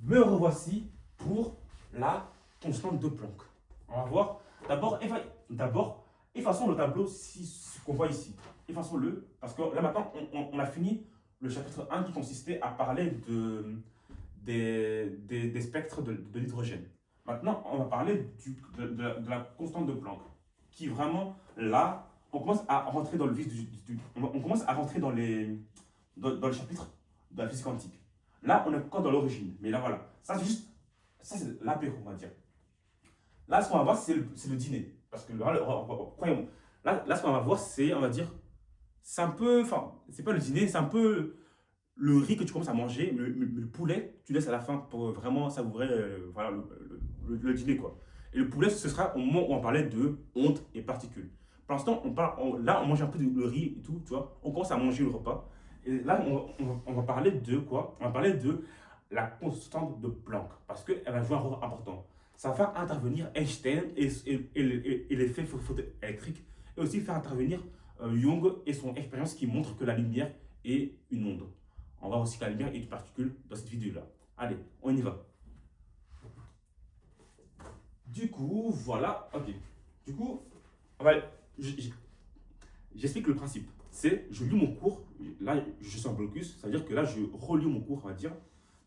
Me revoici pour la constante de Planck. On va voir. D'abord, effaçons le tableau qu'on voit ici. Effaçons-le, parce que là maintenant, on a fini le chapitre 1 qui consistait à parler des spectres de l'hydrogène. Maintenant, on va parler de la constante de Planck, qui vraiment, là, on commence à rentrer dans le vif on commence à rentrer dans le chapitre de la physique quantique. Là, on est encore dans l'origine. Mais là, voilà. Ça c'est l'apéro, on va dire. Là, ce qu'on va voir, c'est le dîner. Parce que là, croyons, là, ce qu'on va voir, c'est, on va dire, c'est un peu, enfin, c'est pas le dîner, c'est un peu le riz que tu commences à manger, le poulet, tu laisses à la fin pour vraiment savourer voilà, le dîner, quoi. Et le poulet, ce sera au moment où on parlait de ondes et particules. Pour l'instant, là, on mange un peu le riz et tout, tu vois. On commence à manger le repas. Et là, on va parler de quoi? On va parler de la constante de Planck, parce qu'elle va jouer un rôle important. Ça va faire intervenir Einstein et l'effet photoélectrique, et aussi faire intervenir Young et son expérience qui montre que la lumière est une onde. On va aussi que la lumière est une particule dans cette vidéo-là. Allez, on y va. Du coup, voilà, ok. Du coup, on va- j'explique le principe. C'est, je lis mon cours, là, je suis en blocus, ça veut dire que là, je relis mon cours, on va dire,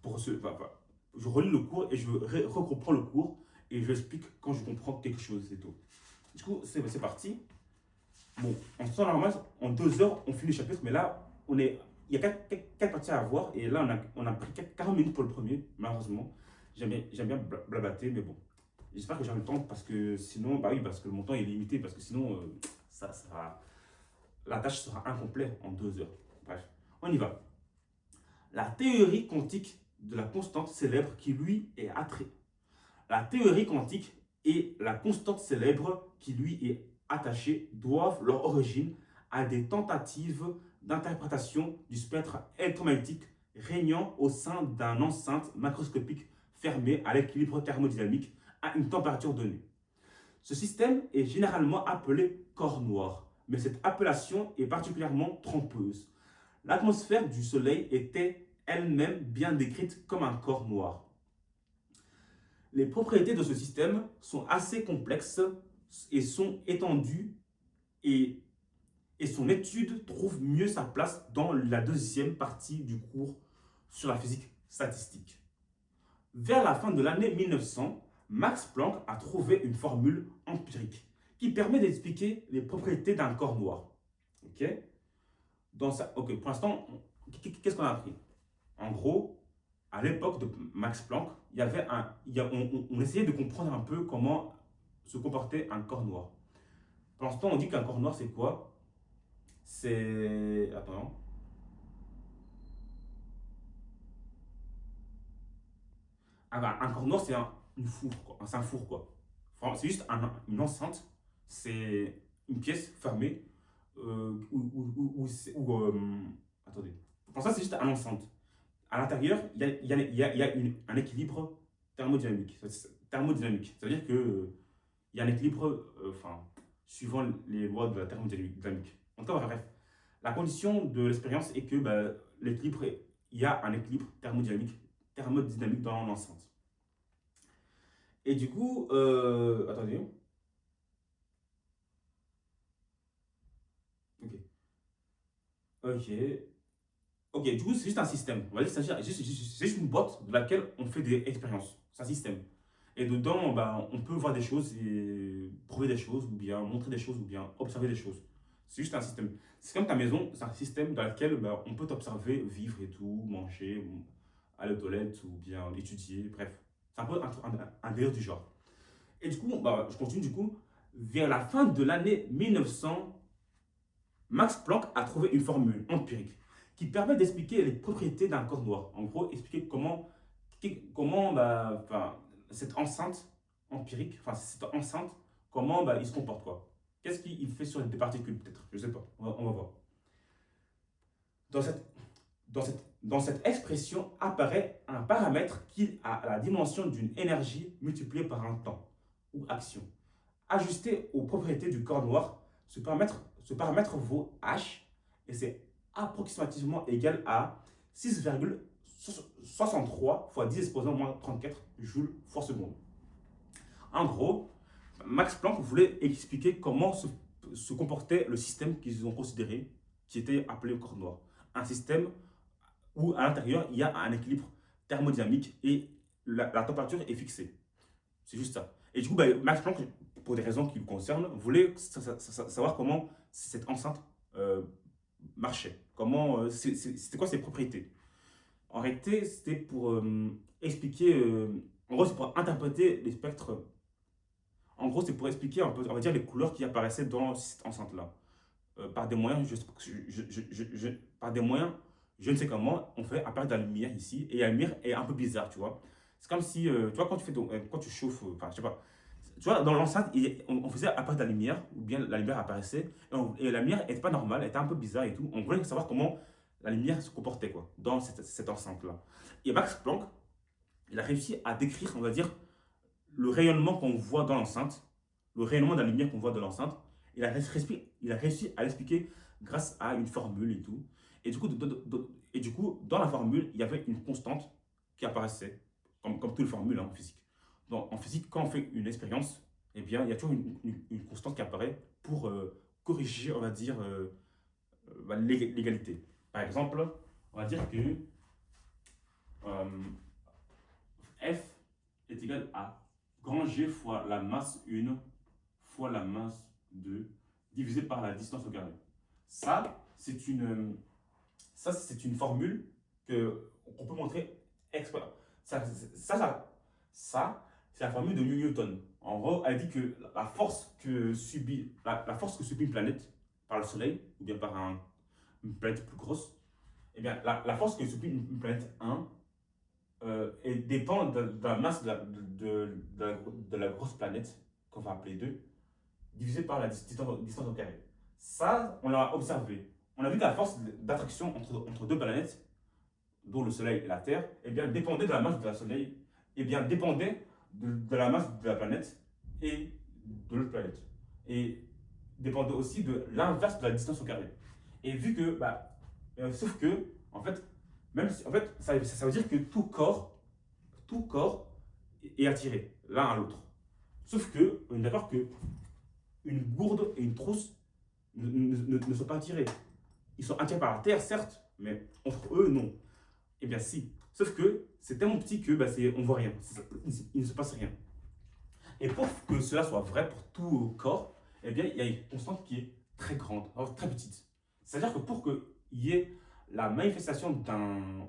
je relis le cours et je recomprends le cours et je explique quand je comprends quelque chose et tout. Du coup, c'est parti. Bon, en temps normal, en 2 heures, on finit le chapitre, mais là, il y a quatre parties à voir, et là, on a pris 40 minutes pour le premier, malheureusement. J'aime bien blablater, mais bon. J'espère que j'ai le temps, parce que sinon, bah oui, parce que mon temps est limité, parce que sinon, la tâche sera incomplète en 2 heures. Bref, on y va. La théorie quantique de la constante célèbre qui lui est attrait. La théorie quantique et la constante célèbre qui lui est attachée doivent leur origine à des tentatives d'interprétation du spectre électromagnétique régnant au sein d'un enceinte macroscopique fermée à l'équilibre thermodynamique à une température donnée. Ce système est généralement appelé corps noir, mais cette appellation est particulièrement trompeuse. L'atmosphère du Soleil était elle-même bien décrite comme un corps noir. Les propriétés de ce système sont assez complexes et sont étendues, et, et son étude trouve mieux sa place dans la deuxième partie du cours sur la physique statistique. Vers la fin de l'année 1900, Max Planck a trouvé une formule empirique qui permet d'expliquer les propriétés d'un corps noir. Ok, pour l'instant, qu'est-ce qu'on a appris? En gros, à l'époque de Max Planck, on essayait de comprendre un peu comment se comportait un corps noir. Pour l'instant, on dit qu'un corps noir, c'est quoi? C'est. Attends. Un corps noir, c'est une four, quoi. C'est un four, quoi. Enfin, c'est juste une enceinte. C'est une pièce fermée. Attendez. Pour ça, c'est juste une enceinte. À l'intérieur, un équilibre thermodynamique. Thermodynamique. C'est-à-dire que il y a un équilibre, suivant les lois de la thermodynamique. En tout cas, bref, la condition de l'expérience est que bah, il y a un équilibre thermodynamique dans l'enceinte. Et du coup, attendez. Ok. Ok. Ok, du coup, c'est juste un système. On va dire que c'est juste une boîte de laquelle on fait des expériences. C'est un système. Et dedans, bah, on peut voir des choses et prouver des choses, ou bien montrer des choses, ou bien observer des choses. C'est juste un système. C'est comme ta maison, c'est un système dans lequel bah, on peut t'observer, vivre et tout, manger, ou aller aux toilettes, ou bien étudier, bref. C'est un peu un délire du genre. Et du coup, bah, je continue du coup. Vers la fin de l'année 1900, Max Planck a trouvé une formule empirique qui permet d'expliquer les propriétés d'un corps noir. En gros, expliquer comment bah, cette enceinte empirique, cette enceinte, comment bah, il se comporte, quoi. Qu'est-ce qu'il fait sur des particules, peut-être? Je sais pas. On va voir. Dans cette, dans cette expression apparaît un paramètre qui a la dimension d'une énergie multipliée par un temps ou action. Ajusté aux propriétés du corps noir, ce paramètre vaut H, et c'est approximativement égal à 6,69 63 fois 10 exposant moins 34 joules force seconde. En gros, Max Planck voulait expliquer comment se comportait le système qu'ils ont considéré, qui était appelé le corps noir. Un système où à l'intérieur, il y a un équilibre thermodynamique et la température est fixée. C'est juste ça. Et du coup, Max Planck, pour des raisons qui le concernent, voulait savoir comment cette enceinte marchait. C'était quoi ses propriétés. En réalité, c'était pour expliquer, en gros, c'est pour interpréter les spectres. En gros, c'est pour expliquer un peu, on va dire, les couleurs qui apparaissaient dans cette enceinte-là. Par des moyens, par des moyens, je ne sais comment, on fait apparaître de la lumière ici, et la lumière est un peu bizarre, tu vois. C'est comme si, tu vois, quand tu chauffes, enfin, je sais pas, tu vois, dans l'enceinte, on faisait apparaître de la lumière, ou bien la lumière apparaissait, et la lumière n'était pas normale, elle était un peu bizarre et tout. On voulait savoir comment la lumière se comportait, quoi, dans cette enceinte-là. Et Max Planck, il a réussi à décrire, on va dire, le rayonnement qu'on voit dans l'enceinte, le rayonnement de la lumière qu'on voit dans l'enceinte, il a réussi à l'expliquer grâce à une formule et tout. Et du coup, dans la formule, il y avait une constante qui apparaissait, comme toutes les formules en physique. Donc, en physique, quand on fait une expérience, eh bien, il y a toujours une constante qui apparaît pour corriger, on va dire, l'égalité. Par exemple, on va dire que F est égal à grand G fois la masse 1 fois la masse 2 divisé par la distance au carré. Ça, c'est une formule qu'on peut montrer expert. Ça, c'est la formule de Newton. En gros, elle dit que la force que subit une planète par le Soleil, ou bien par une planète plus grosse, eh bien, la force que subit une planète 1 dépend de la masse de la grosse planète, qu'on va appeler 2, divisé par la distance au carré. Ça, on l'a observé. On a vu que la force d'attraction entre deux planètes, dont le Soleil et la Terre, eh bien, dépendait de la masse de la Soleil, eh bien, dépendait de la masse de la planète et de l'autre planète. Et dépendait aussi de l'inverse de la distance au carré. Et vu que, sauf que, en fait, ça veut dire que tout corps est attiré l'un à l'autre. Sauf que, on est d'accord que une gourde et une trousse ne sont pas attirés. Ils sont attirés par la Terre, certes, mais entre eux, non. Eh bien, si. Sauf que c'est tellement petit que on ne voit rien. Il ne se passe rien. Et pour que cela soit vrai pour tout corps, eh bien, il y a une constante qui est très grande, très petite. C'est-à-dire que pour qu'il y ait la manifestation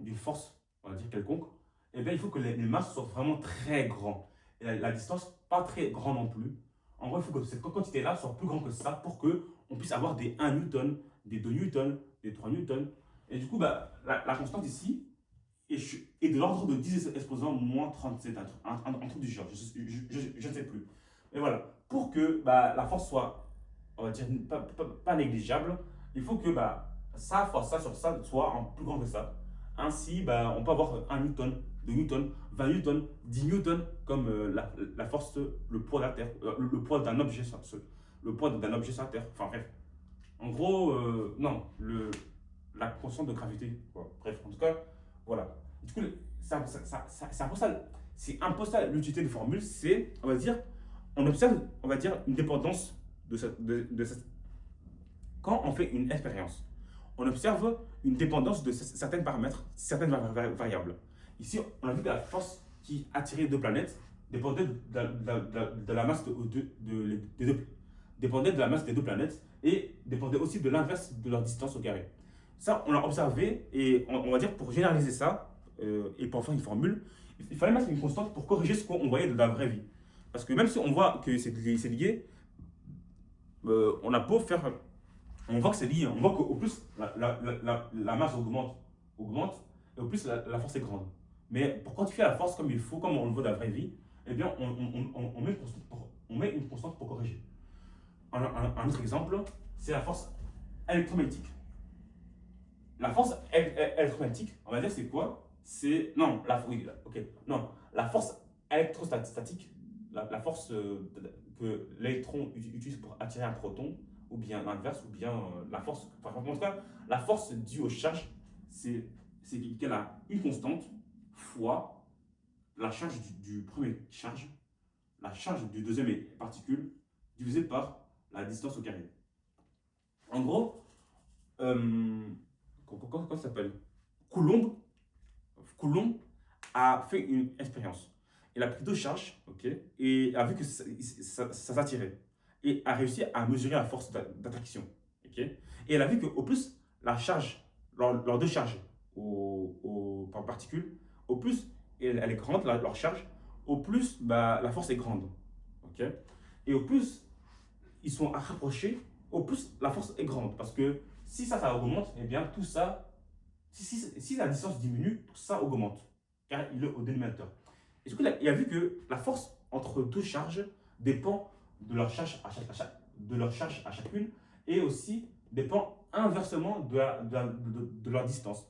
d'une force, on va dire quelconque, eh bien, il faut que les masses soient vraiment très grands. Et la distance, pas très grande non plus. En gros, il faut que cette quantité-là soit plus grande que ça pour qu'on puisse avoir des 1 Newton, des 2 Newton, des 3 Newton. Et du coup, la constante ici est de l'ordre de 10 exposant moins 37, un truc du genre, je ne sais plus. Mais voilà, pour que la force soit, on va dire, pas négligeable, il faut que ça fois ça sur ça soit en plus grand que ça. Ainsi, on peut avoir 1 Newton, 2 Newton, 20 Newton, 10 Newton, comme la force, le poids de la Terre, le poids d'un objet, le poids d'un objet sur la Terre. Enfin bref. En gros, non, la constante de gravité. Quoi. Bref, en tout cas, voilà. Du coup, c'est un peu ça l'utilité de formule, c'est, on va dire, on observe, on va dire, une dépendance de cette. Quand on fait une expérience, on observe une dépendance de certains paramètres, certaines variables. Ici, on a vu que la force qui attirait deux planètes dépendait de la masse des deux, dépendait de la masse des deux planètes et dépendait aussi de l'inverse de leur distance au carré. Ça, on l'a observé et on va dire pour généraliser ça et pour faire une formule, il fallait mettre une constante pour corriger ce qu'on voyait de la vraie vie. Parce que même si on voit que c'est lié, on a beau faire. On voit que c'est lié. On voit qu'au plus la masse augmente et au plus la force est grande. Mais pour quantifier la force comme il faut, comme on le veut de la vraie vie, eh bien, on met une constante pour corriger. Un autre exemple, c'est la force électromagnétique. La force électromagnétique, on va dire, c'est quoi? C'est. Non, non, la force électrostatique, la force que l'électron utilise pour attirer un proton, ou bien l'inverse, ou bien la force. Enfin, en tout cas, la force due aux charges, c'est c'est égal à une constante fois la charge du premier charge, la charge du deuxième particule, divisé par la distance au carré. En gros, comment ça s'appelle? Coulomb a fait une expérience. Il a pris deux charges, ok, et a vu que ça s'attirait. Et a réussi à mesurer la force d'attraction. Ok. Et elle a vu qu'au plus la charge, leurs deux charges par particule, au plus elle est grande, leur charge, au plus bah, la force est grande. Ok. Et au plus ils sont rapprochés, au plus la force est grande. Parce que si ça augmente, eh bien tout ça, si la distance diminue, tout ça augmente. Car il est au dénominateur. Et du coup, il a vu que la force entre deux charges dépend de leur charge à chacune et aussi dépend inversement de leur distance.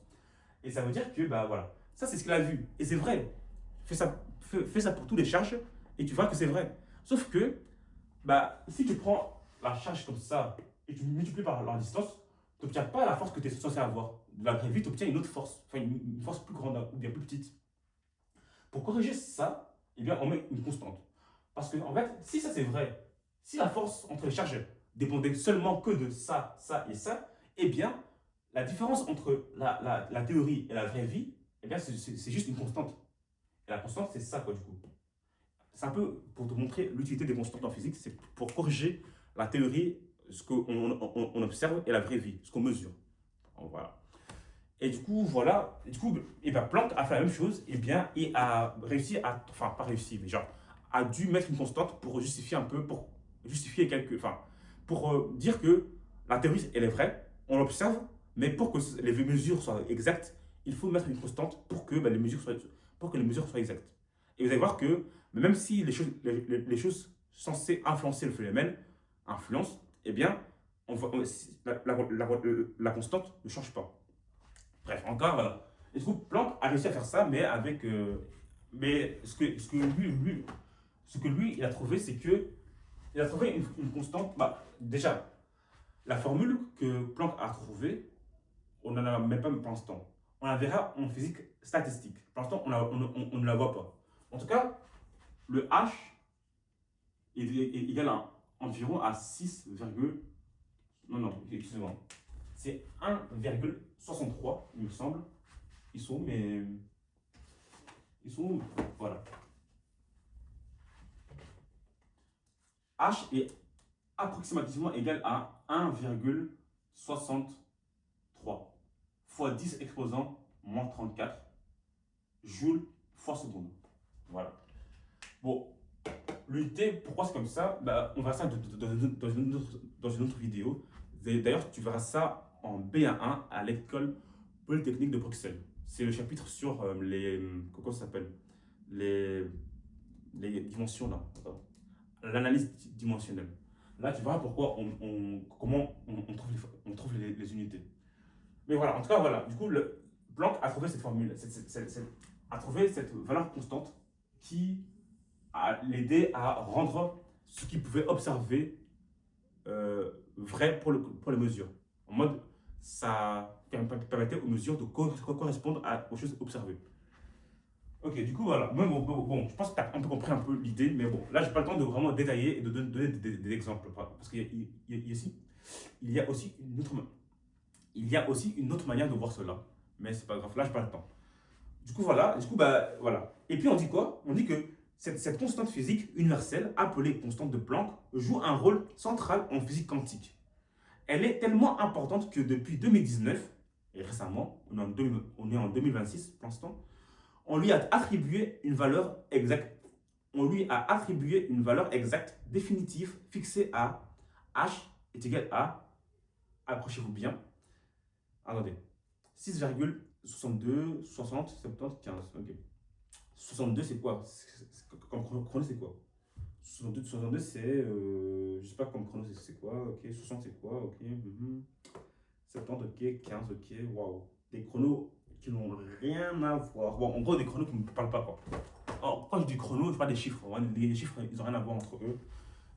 Et ça veut dire que, bah voilà, ça c'est ce qu'il a vu. Et c'est vrai. Fais ça pour toutes les charges et tu vois que c'est vrai. Sauf que, bah, si tu prends la charge comme ça et tu multiplies par leur distance, tu n'obtiens pas la force que tu es censé avoir. De la vraie vie, tu obtiens une autre force, enfin une force plus grande ou bien plus petite. Pour corriger ça, eh bien, on met une constante. Parce que, en fait, si ça c'est vrai, si la force entre les charges dépendait seulement que de ça, ça et ça, eh bien, la différence entre la théorie et la vraie vie, eh bien, c'est juste une constante. Et la constante, c'est ça, quoi, du coup. C'est un peu pour te montrer l'utilité des constantes en physique, c'est pour corriger la théorie, ce qu'on observe, et la vraie vie, ce qu'on mesure. Voilà. Et du coup, voilà. Et du coup, et ben Planck a fait la même chose, et bien, et a réussi à. Enfin, pas réussi, mais genre, a dû mettre une constante pour justifier un peu, pour justifier quelques. Enfin, pour dire que la théorie, elle est vraie, on l'observe, mais pour que les mesures soient exactes, il faut mettre une constante pour que ben, pour que les mesures soient exactes. Et vous allez voir que même si les choses censées influencer le phénomène influencent, eh bien, la constante ne change pas. Bref, encore, voilà. Et du coup, Planck a réussi à faire ça, mais avec. Mais ce que lui, il a trouvé, c'est que. Il a trouvé une constante. Bah, déjà, la formule que Planck a trouvée, on n'en a même pas pour l'instant. On la verra en physique statistique. Pour l'instant, on ne la voit pas. En tout cas, le H est égal à environ à 6, non, non, excusez-moi. C'est 1,63, il me semble. Ils sont, mais. Ils sont où? Voilà. H est approximativement égal à 1,63 fois 10 exposant moins 34 joules fois seconde. Voilà. Bon, l'unité, pourquoi c'est comme ça? Bah, on verra ça dans une autre vidéo. D'ailleurs, tu verras ça en BA1 à l'école polytechnique de Bruxelles. C'est le chapitre sur les. Comment ça s'appelle? Les, les dimensions là. L'analyse dimensionnelle. Là, tu verras pourquoi comment on trouve les unités. Mais voilà, en tout cas, voilà. Du coup, Planck a trouvé cette formule, a trouvé cette valeur constante qui a l'aidé à rendre ce qu'il pouvait observer vrai pour les mesures. En mode, ça permettait aux mesures de correspondre aux choses observées. Ok, du coup, voilà. Moi, bon, je pense que tu as un peu compris un peu l'idée, mais bon, là, j'ai pas le temps de vraiment détailler et de donner des exemples. Parce qu'il y a aussi il y a aussi une autre manière de voir cela. Mais c'est pas grave, là, j'ai pas le temps. Du coup, voilà. Du coup, bah, voilà. Et puis, on dit quoi? On dit que cette constante physique universelle, appelée constante de Planck, joue un rôle central en physique quantique. Elle est tellement importante que depuis 2019, et récemment, on est en 2026 pour l'instant, on lui a attribué une valeur exacte. On lui a attribué une valeur exacte, définitive, fixée à H est égal à, accrochez-vous bien, attendez, 6,62, 60, 70, 15. Ok. 62, c'est quoi? Comme chrono, c'est quoi? 62 c'est. Je sais pas comme chrono, c'est quoi? Ok. 60, c'est quoi? Ok. 70, ok. 15, ok. Waouh. Des chronos qui n'ont rien à voir. Bon, en gros, des chronos qui ne me parlent pas, quoi. Alors, quand je dis chrono, je parle des chiffres. Les chiffres, ils n'ont rien à voir entre eux.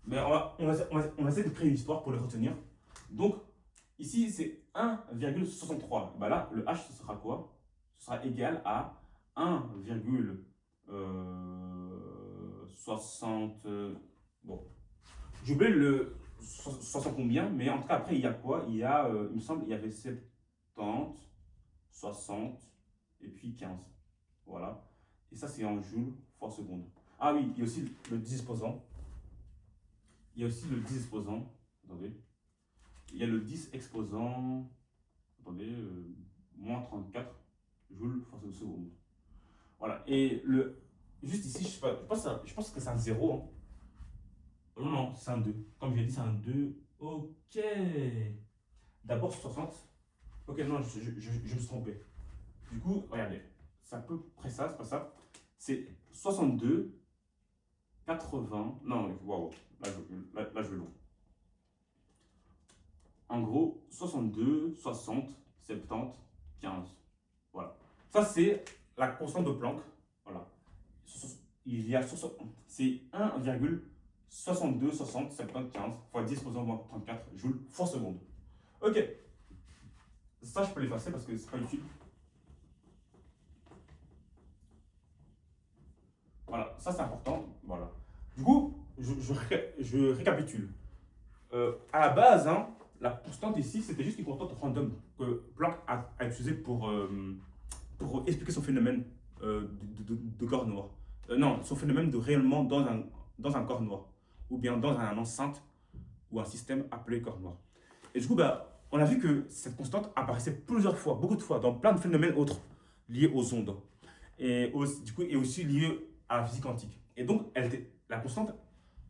Mais on va essayer de créer une histoire pour les retenir. Donc, ici, c'est 1,63. Bah là, le H, ce sera quoi? ce sera égal à 1,60. Bon, j'ai oublié le 60 combien, mais en tout cas, après, il y a quoi? Il y a, il me semble, il y avait 70, 60 et puis 15. Voilà. Et ça, c'est en joules fois seconde. Ah oui, il y a aussi le 10 exposant. Il y a aussi le 10 exposant. Attendez. Il y a le 10 exposant. Attendez. Moins 34 joules fois seconde. Voilà. Et le. Juste ici, je pense que c'est un 0. Hein. Non, non, c'est un 2. Comme j'ai dit, c'est un 2. Ok. D'abord 60. Ok, non, je me suis trompé. Du coup, regardez. C'est à peu près ça, c'est pas ça. C'est 62, 80. Non, waouh. Là, je vais loin. En gros, 62, 60, 70, 15. Voilà. Ça, c'est la constante de Planck. Voilà. Il y a c'est 1,62, 60, 70, 15 fois 10 posant moins 34 joules fois seconde. Ok. Ça, je peux l'effacer parce que c'est pas utile. Voilà, ça c'est important. Voilà. Du coup, je récapitule. À la base, hein, la constante ici, c'était juste une constante random que Planck a utilisée pour expliquer son phénomène de corps noir. Non, son phénomène de rayonnement dans un corps noir, ou bien dans un enceinte ou un système appelé corps noir. Et du coup, bah, on a vu que cette constante apparaissait plusieurs fois, beaucoup de fois, dans plein de phénomènes autres liés aux ondes. Et aussi, du coup, et aussi liés à la physique quantique. Et donc, la constante,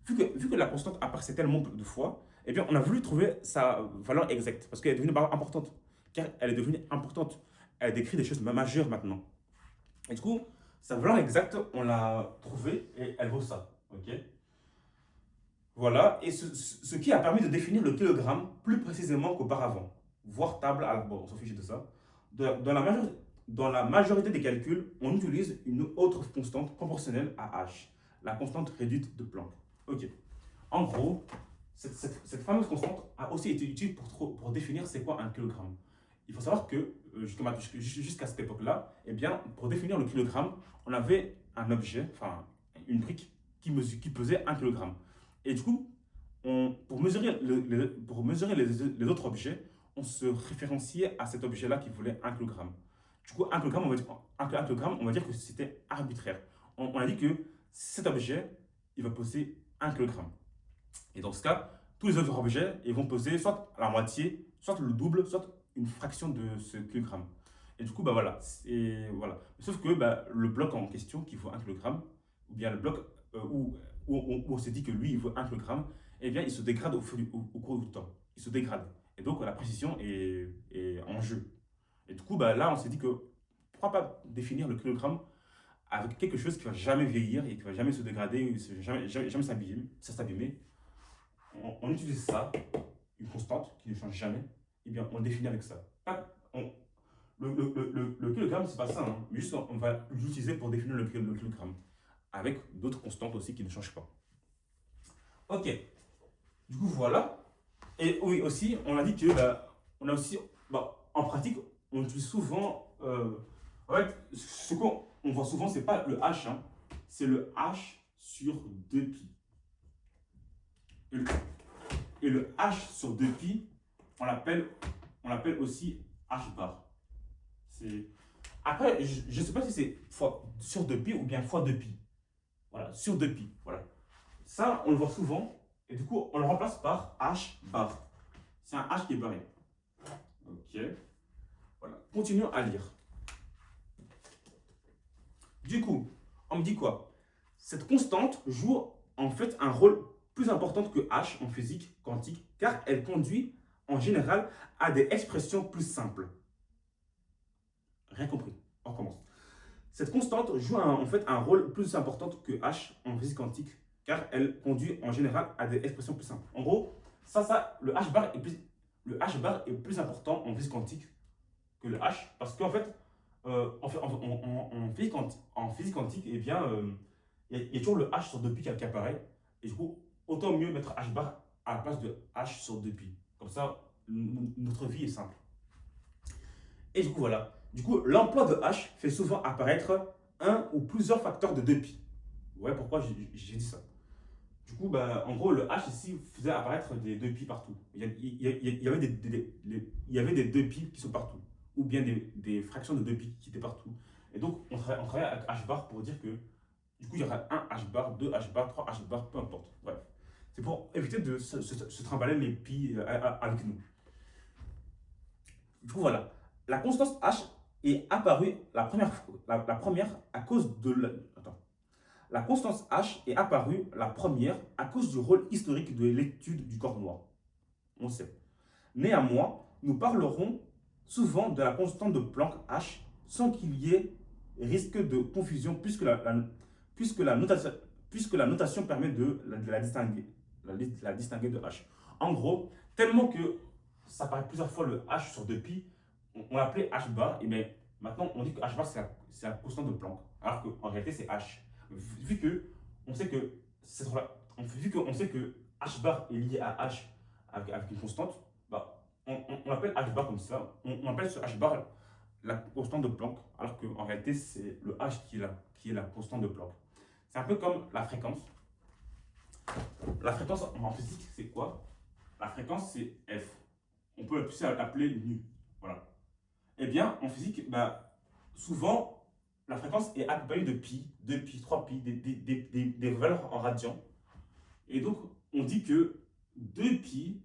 vu que la constante apparaissait tellement de fois, eh bien, on a voulu trouver sa valeur exacte, parce qu'elle est devenue importante. Car elle est devenue importante. Elle décrit des choses majeures maintenant. Et du coup, sa valeur exacte, on l'a trouvée et elle vaut ça. Ok. Voilà, et ce qui a permis de définir le kilogramme plus précisément qu'auparavant. Voire table, bon, on s'en fiche de ça. Dans la majorité des calculs, on utilise une autre constante proportionnelle à h, la constante réduite de Planck. Ok. En gros, cette fameuse constante a aussi été utile pour définir c'est quoi un kilogramme. Il faut savoir que jusqu'à cette époque-là, eh bien, pour définir le kilogramme, on avait un objet, enfin une brique qui pesait 1 kilogramme. Et du coup, pour mesurer les autres objets, on se référenciait à cet objet-là qui voulait 1 kilogramme. Du coup, 1 kilogramme, on va dire que c'était arbitraire. On a dit que cet objet, il va peser 1 kilogramme. Et dans ce cas, tous les autres objets ils vont peser soit la moitié, soit le double, soit une fraction de ce kilogramme. Et du coup, bah voilà. Voilà. Sauf que bah, le bloc en question qui vaut 1 kg, ou bien le bloc où on s'est dit que lui il vaut 1 kg, eh bien il se dégrade au cours du temps. Il se dégrade. Et donc la précision est en jeu. Et du coup, bah, là on s'est dit que pourquoi pas définir le kilogramme avec quelque chose qui ne va jamais vieillir et qui ne va jamais se dégrader, jamais s'abîmer. On utilise ça, une constante qui ne change jamais, et bien on le définit avec ça. Le kilogramme, c'est pas ça, hein, mais juste on va l'utiliser pour définir le kilogramme, avec d'autres constantes aussi qui ne changent pas. Ok, du coup voilà. Et oui, aussi, on a dit que, on a aussi, en pratique, on utilise souvent, en fait, ce qu'on voit souvent, c'est pas le H, hein, c'est le H sur 2pi. Et le H sur 2pi, on l'appelle aussi H bar. Après, je ne sais pas si c'est sur 2pi ou bien fois 2pi. Voilà, sur 2pi. Voilà. Ça, on le voit souvent. Et du coup, on le remplace par H bar. C'est un H qui est barré. Ok. Voilà. Continuons à lire. Du coup, on me dit quoi? Cette constante joue en fait un rôle plus important que H en physique quantique car elle conduit en général à des expressions plus simples. Rien compris. On recommence. Cette constante joue en fait un rôle plus important que H en physique quantique car elle conduit en général à des expressions plus simples. En gros, le H bar est plus important en physique quantique que le H parce qu'en fait, en physique quantique, eh bien, il y a toujours le H sur 2pi qui apparaît. Et du coup, autant mieux mettre H bar à la place de H sur 2pi. Comme ça, notre vie est simple. Et du coup, voilà. Du coup, l'emploi de H fait souvent apparaître un ou plusieurs facteurs de 2π. Ouais, pourquoi j'ai dit ça? Du coup, bah, en gros, le H ici faisait apparaître des 2π partout. Il y avait il y avait des 2π qui sont partout. Ou bien des fractions de 2π qui étaient partout. Et donc, on travaille avec H bar pour dire que, du coup, il y aura un H bar, 2 H bar, 3 H bar, peu importe. Bref. C'est pour éviter de se trimballer les pi avec nous. Du coup, voilà. La constance H est apparue la première à cause de attends. La constance H est apparue la première à cause du rôle historique de l'étude du corps noir. On sait. Néanmoins, nous parlerons souvent de la constante de Planck H sans qu'il y ait risque de confusion puisque la notation permet de la distinguer de H. En gros, tellement que ça paraît plusieurs fois le H sur 2π, on l'appelait H bar, et bien maintenant on dit que H bar c'est la constante de Planck, alors qu'en réalité c'est H. Vu que on sait que H bar est lié à H avec une constante, bah, on appelle H bar comme ça, on appelle ce H bar la constante de Planck, alors qu'en réalité c'est le H qui est la constante de Planck. C'est un peu comme la fréquence. La fréquence en physique c'est quoi? La fréquence c'est F. On peut aussi l'appeler nu. Voilà. Eh bien, en physique, bah, souvent, la fréquence est accompagnée de pi, 2π, 3π, des valeurs en radians. Et donc, on dit que 2π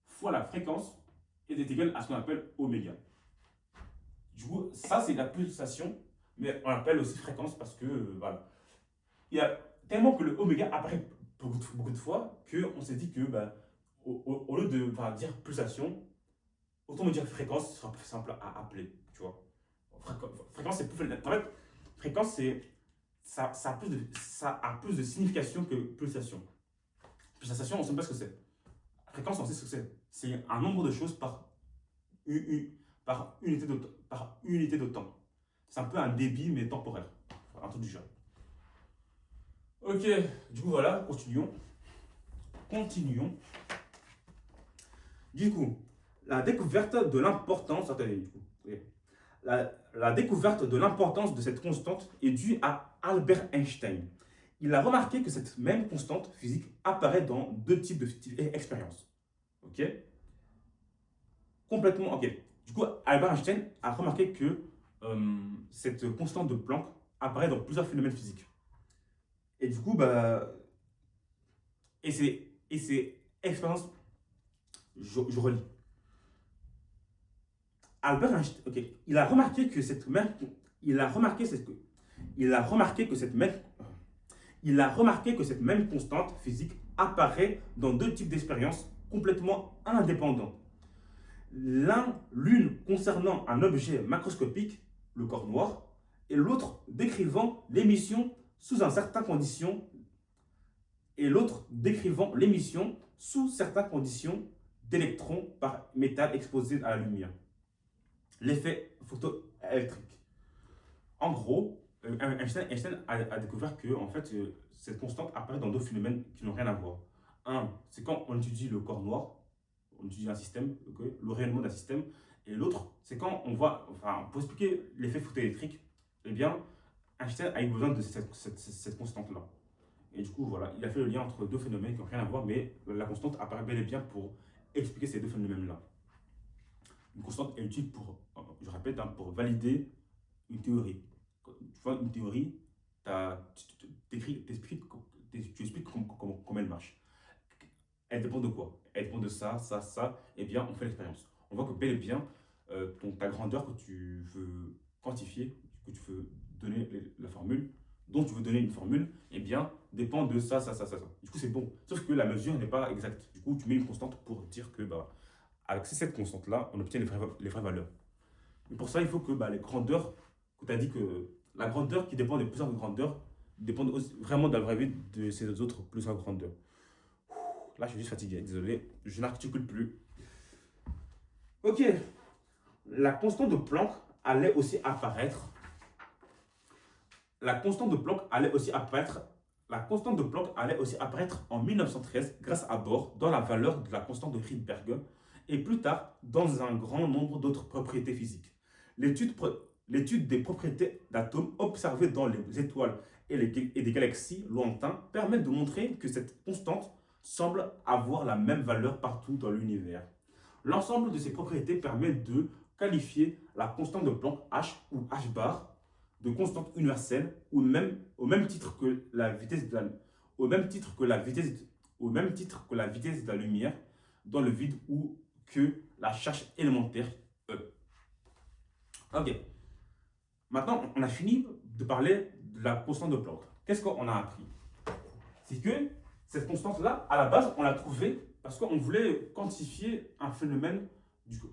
fois la fréquence est égal à ce qu'on appelle oméga. Du coup, ça, c'est la pulsation, mais on l'appelle aussi fréquence parce que, voilà. Il y a tellement que le oméga apparaît beaucoup de fois qu'on s'est dit que, bah, au lieu de dire pulsation, autant me dire fréquence, ce sera plus simple à appeler, tu vois. Fréquence, c'est plus. En fait, fréquence, ça a plus de signification que pulsation. Pulsation, on ne sait pas ce que c'est. Fréquence, on sait ce que c'est. C'est un nombre de choses par unité de temps. C'est un peu un débit, mais temporaire. Un truc du genre. Ok, du coup, voilà, continuons. Du coup, la découverte de l'importance. Attendez, du coup. La découverte de l'importance de cette constante est due à Albert Einstein. Il a remarqué que cette même constante physique apparaît dans deux types d'expériences. Ok? Complètement. Ok. Du coup, Albert Einstein a remarqué que cette constante de Planck apparaît dans plusieurs phénomènes physiques. Et du coup, bah. Et ces expériences, je relis. Albert Einstein, ok, il a remarqué que cette même constante physique apparaît dans deux types d'expériences complètement indépendants. L'une concernant un objet macroscopique, le corps noir, et l'autre décrivant l'émission sous certaines conditions d'électrons par métal exposé à la lumière. L'effet photoélectrique. En gros, Einstein a découvert que en fait, cette constante apparaît dans deux phénomènes qui n'ont rien à voir. Un, c'est quand on étudie le corps noir, on étudie un système, okay, le rayonnement d'un système. Et l'autre, c'est quand on voit, enfin, pour expliquer l'effet photoélectrique, eh bien, Einstein a eu besoin de cette constante-là. Et du coup, voilà, il a fait le lien entre deux phénomènes qui n'ont rien à voir, mais la constante apparaît bel et bien pour expliquer ces deux phénomènes-là. Une constante est utile pour, je répète, pour valider une théorie. Quand tu vois une théorie, tu expliques comment elle marche. Elle dépend de quoi? Elle dépend de ça, et bien on fait l'expérience. On voit que bel et bien, ta grandeur que tu veux quantifier, que tu veux donner la formule, dont tu veux donner une formule, et bien dépend de ça. Du coup c'est bon, sauf que la mesure n'est pas exacte. Du coup tu mets une constante pour dire que bah, avec cette constante-là, on obtient les vraies valeurs. Et pour ça, il faut que les grandeurs, que tu as dit que la grandeur qui dépend de plusieurs grandeurs, dépend vraiment de la vraie vie de ces autres plusieurs grandeurs. Là, je suis juste fatigué, désolé, je n'articule plus. Ok, la constante de Planck allait aussi apparaître. La constante de Planck allait aussi apparaître en 1913 grâce à Bohr dans la valeur de la constante de Rydberg et plus tard dans un grand nombre d'autres propriétés physiques. L'étude des propriétés d'atomes observées dans les étoiles et des galaxies lointaines permet de montrer que cette constante semble avoir la même valeur partout dans l'univers. L'ensemble de ces propriétés permet de qualifier la constante de Planck H ou H bar de constante universelle au même titre que la vitesse de la, au même titre que la vitesse au même titre que la vitesse de la lumière dans le vide ou que la charge élémentaire E. Ok. Maintenant, on a fini de parler de la constante de Planck. Qu'est-ce qu'on a appris? C'est que cette constante-là, à la base, on l'a trouvée parce qu'on voulait quantifier un phénomène.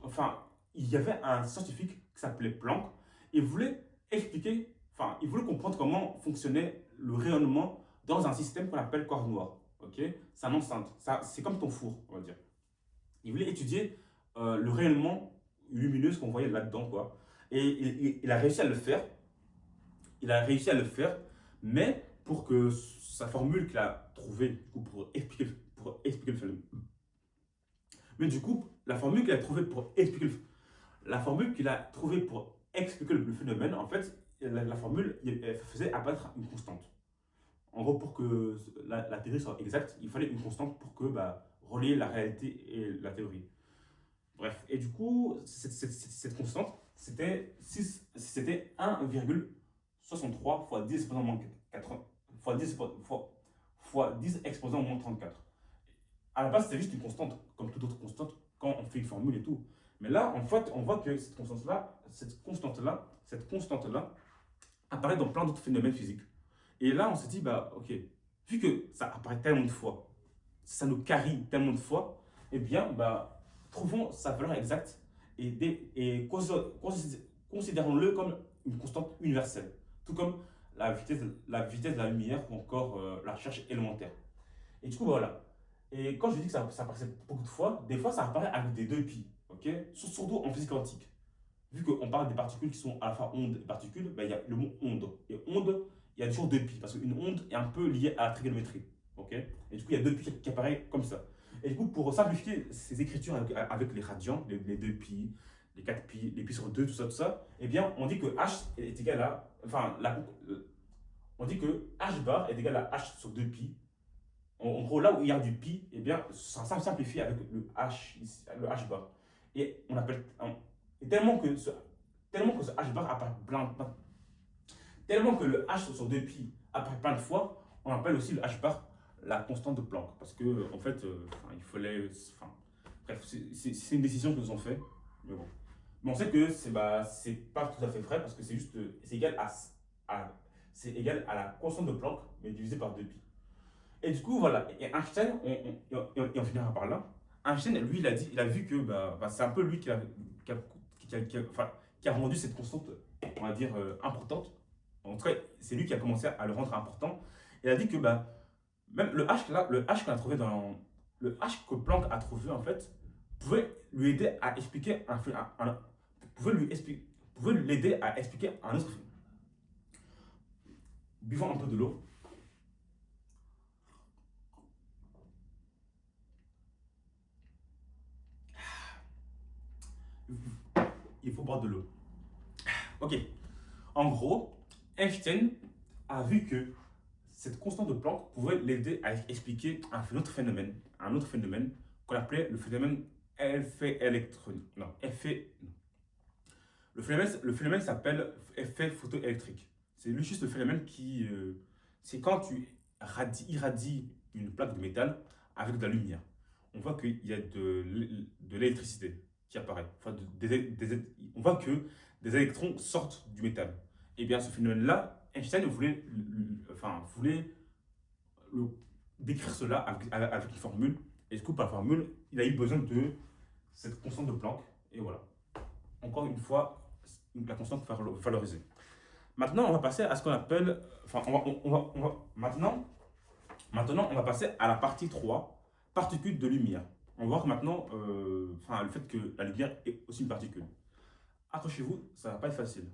Enfin, il y avait un scientifique qui s'appelait Planck et voulait expliquer, enfin, il voulait comprendre comment fonctionnait le rayonnement dans un système qu'on appelle corps noir. Ok, c'est un enceinte. C'est comme ton four, on va dire. Il voulait étudier le rayonnement lumineux qu'on voyait là-dedans, quoi. Et il a réussi à le faire. Il a réussi à le faire, mais pour que sa formule qu'il a trouvée pour expliquer le phénomène. Mais du coup, la formule qu'il a trouvée pour expliquer le phénomène, en fait, la formule elle faisait apparaître une constante. En gros, pour que la théorie soit exacte, il fallait une constante pour que relier la réalité et la théorie. Bref, et du coup, cette constante, c'était 1,63 fois 10 exposant au moins 80, fois 10 exposant au moins 34. À la base, c'était juste une constante, comme toute autre constante, quand on fait une formule et tout. Mais là, en fait, on voit que cette constante-là apparaît dans plein d'autres phénomènes physiques. Et là, on s'est dit, ok, vu que ça apparaît tellement de fois, ça nous carie tellement de fois, eh bien, trouvons sa valeur exacte et considérons-le comme une constante universelle, tout comme la vitesse de la lumière ou encore la charge élémentaire. Et du coup, voilà. Et quand je dis que ça apparaissait beaucoup de fois, des fois ça apparaît avec des 2π, ok? Surtout en physique quantique. Vu qu'on parle des particules qui sont à la fois ondes et particules, il y a le mot onde. Et onde, il y a toujours 2π, parce qu'une onde est un peu liée à la trigonométrie. Ok, et du coup, il y a 2π qui apparaissent comme ça. Et du coup, pour simplifier ces écritures avec les radians, les 2π, les 4π, les π sur 2, tout ça, eh bien, on dit que h est égal à. Enfin, on dit que h bar est égal à h sur 2π. En gros, là où il y a du pi, eh bien, ça simplifie avec le h bar. Et on appelle. Et tellement que ce h bar apparaît tellement que le h sur 2π apparaît plein de fois, on appelle aussi le h bar la constante de Planck. Parce que, en fait, il fallait. Bref, c'est une décision qu'ils ont fait. Mais bon. Mais on sait que c'est pas tout à fait vrai parce que c'est juste. C'est égal c'est égal à la constante de Planck, mais divisé par 2π. Et du coup, voilà. Et Einstein, on finira par là. Einstein, lui, il a vu que c'est un peu lui qui a rendu cette constante, on va dire, importante. En tout cas, c'est lui qui a commencé à le rendre important. Il a dit que même le H là, le H qu'on a trouvé le H que Planck a trouvé en fait, pouvait lui aider à expliquer pouvait l'aider à expliquer un autre phénomène. Buvons un peu de l'eau. Il faut boire de l'eau. Ok. En gros, Einstein a vu que cette constante de Planck pouvait l'aider à expliquer un autre phénomène qu'on appelait le phénomène effet électronique. Non, effet. Non. Le phénomène s'appelle effet photoélectrique. C'est juste le phénomène c'est quand tu irradies une plaque de métal avec de la lumière. On voit qu'il y a de l'électricité qui apparaît. Enfin, on voit que des électrons sortent du métal. Et bien, ce phénomène-là, Einstein voulait décrire cela avec une formule. Et du coup, par formule, il a eu besoin de cette constante de Planck. Et voilà. Encore une fois, la constante valorisée. Maintenant, on va passer à ce qu'on appelle. Maintenant, on va passer à la partie 3, particules de lumière. On va voir que maintenant, le fait que la lumière est aussi une particule. Accrochez-vous, ça ne va pas être facile.